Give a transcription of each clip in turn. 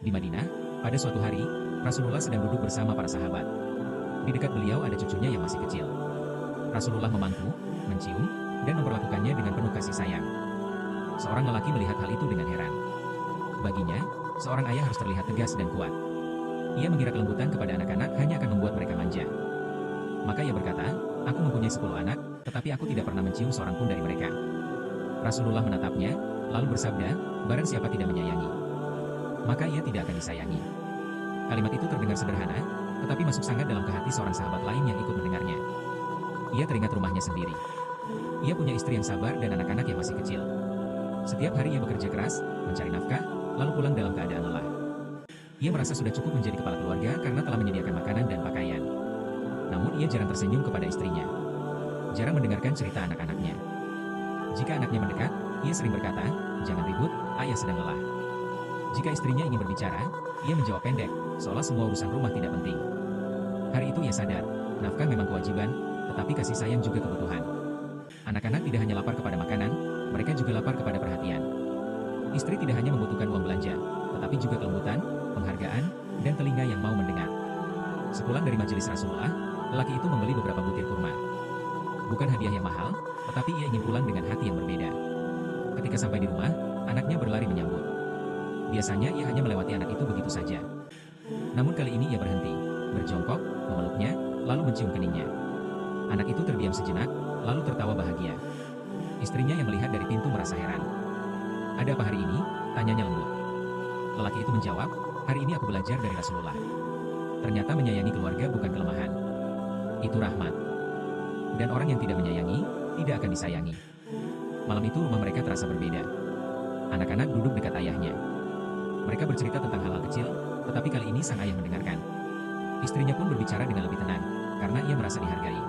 Di Madinah, pada suatu hari, Rasulullah sedang duduk bersama para sahabat. Di dekat beliau ada cucunya yang masih kecil. Rasulullah memangku, mencium, dan memperlakukannya dengan penuh kasih sayang. Seorang lelaki melihat hal itu dengan heran. Baginya, seorang ayah harus terlihat tegas dan kuat. Ia mengira kelembutan kepada anak-anak hanya akan membuat mereka manja. Maka ia berkata, "Aku mempunyai 10 anak, tetapi aku tidak pernah mencium seorang pun dari mereka." Rasulullah menatapnya, lalu bersabda, "Barang siapa tidak menyayangi, maka ia tidak akan disayangi." Kalimat itu terdengar sederhana, tetapi masuk sangat dalam ke hati seorang sahabat lain yang ikut mendengarnya. Ia teringat rumahnya sendiri. Ia punya istri yang sabar dan anak-anak yang masih kecil. Setiap hari ia bekerja keras, mencari nafkah, lalu pulang dalam keadaan lelah. Ia merasa sudah cukup menjadi kepala keluarga karena telah menyediakan makanan dan pakaian. Namun ia jarang tersenyum kepada istrinya. Jarang mendengarkan cerita anak-anaknya. Jika anaknya mendekat, ia sering berkata, "Jangan ribut, ayah sedang lelah." Jika istrinya ingin berbicara, ia menjawab pendek, seolah semua urusan rumah tidak penting. Hari itu ia sadar, nafkah memang kewajiban, tetapi kasih sayang juga kebutuhan. Anak-anak tidak hanya lapar kepada makanan, mereka juga lapar kepada perhatian. Istri tidak hanya membutuhkan uang belanja, tetapi juga kelembutan, penghargaan, dan telinga yang mau mendengar. Sepulang dari majelis Rasulullah, lelaki itu membeli beberapa butir kurma. Bukan hadiah yang mahal, tetapi ia ingin pulang dengan hati yang berbeda. Ketika sampai di rumah, anaknya berlari menyambut. Biasanya ia hanya melewati anak itu begitu saja. Namun kali ini ia berhenti, berjongkok, memeluknya, lalu mencium keningnya. Anak itu terdiam sejenak, lalu tertawa bahagia. Istrinya yang melihat dari pintu merasa heran. "Ada apa hari ini?" tanyanya lembut. Lelaki itu menjawab, "Hari ini aku belajar dari Rasulullah. Ternyata menyayangi keluarga bukan kelemahan. Itu rahmat. Dan orang yang tidak menyayangi, tidak akan disayangi." Malam itu rumah mereka terasa berbeda. Anak-anak duduk dekat ayahnya. Mereka bercerita tentang hal-hal kecil, tetapi kali ini sang ayah mendengarkan. Istrinya pun berbicara dengan lebih tenang, karena ia merasa dihargai.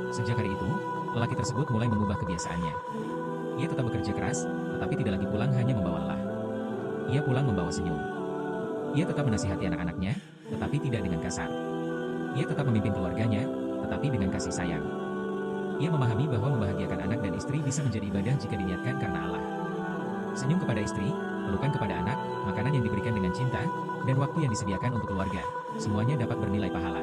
Sejak hari itu, lelaki tersebut mulai mengubah kebiasaannya. Ia tetap bekerja keras, tetapi tidak lagi pulang hanya membawa lelah. Ia pulang membawa senyum. Ia tetap menasihati anak-anaknya, tetapi tidak dengan kasar. Ia tetap memimpin keluarganya, tetapi dengan kasih sayang. Ia memahami bahwa membahagiakan anak dan istri bisa menjadi ibadah jika diniatkan karena Allah. Senyum kepada istri, pelukan kepada anak, makanan yang diberikan dengan cinta, dan waktu yang disediakan untuk keluarga, semuanya dapat bernilai pahala.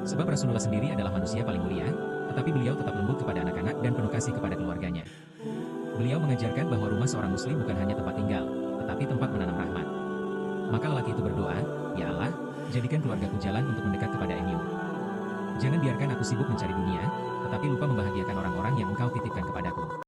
Sebab Rasulullah sendiri adalah manusia paling mulia, tetapi beliau tetap lembut kepada anak-anak dan penuh kasih kepada keluarganya. Beliau mengajarkan bahwa rumah seorang muslim bukan hanya tempat tinggal, tetapi tempat menanam rahmat. Maka lelaki itu berdoa, "Ya Allah, jadikan keluargaku jalan untuk mendekat kepada-Mu. Jangan biarkan aku sibuk mencari dunia, tetapi lupa membahagiakan orang-orang yang Engkau titipkan kepadaku."